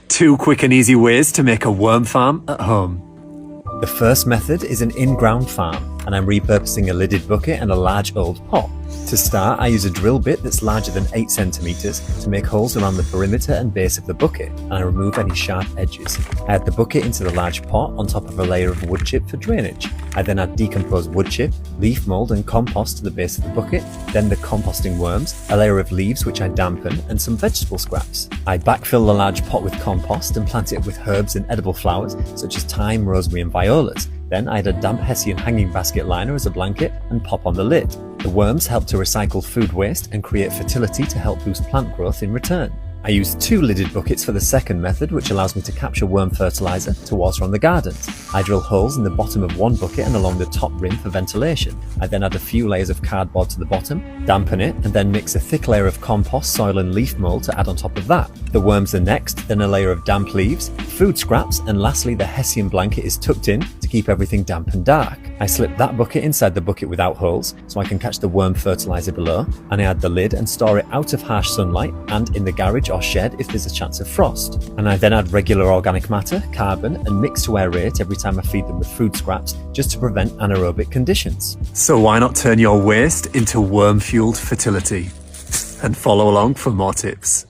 2 quick and easy ways to make a worm farm at home. The first method is an in-ground farm, and I'm repurposing a lidded bucket and a large old pot. To start, I use a drill bit that's larger than 8 centimeters to make holes around the perimeter and base of the bucket, and I remove any sharp edges. I add the bucket into the large pot on top of a layer of wood chip for drainage. I then add decomposed wood chip, leaf mould and compost to the base of the bucket, then the composting worms, a layer of leaves which I dampen, and some vegetable scraps. I backfill the large pot with compost and plant it with herbs and edible flowers such as thyme, rosemary and violas. Then I add a damp hessian hanging basket liner as a blanket and pop on the lid. The worms help to recycle food waste and create fertility to help boost plant growth in return. I use 2 lidded buckets for the second method, which allows me to capture worm fertiliser to water on the gardens. I drill holes in the bottom of one bucket and along the top rim for ventilation. I then add a few layers of cardboard to the bottom, dampen it, and then mix a thick layer of compost, soil and leaf mould to add on top of that. The worms are next, then a layer of damp leaves, food scraps, and lastly the hessian blanket is tucked in to keep everything damp and dark. I slip that bucket inside the bucket without holes so I can catch the worm fertiliser below, and I add the lid and store it out of harsh sunlight and in the garage or shed if there's a chance of frost. And I then add regular organic matter, carbon and mix to aerate every time I feed them with food scraps just to prevent anaerobic conditions. So why not turn your waste into worm-fueled fertility? And follow along for more tips.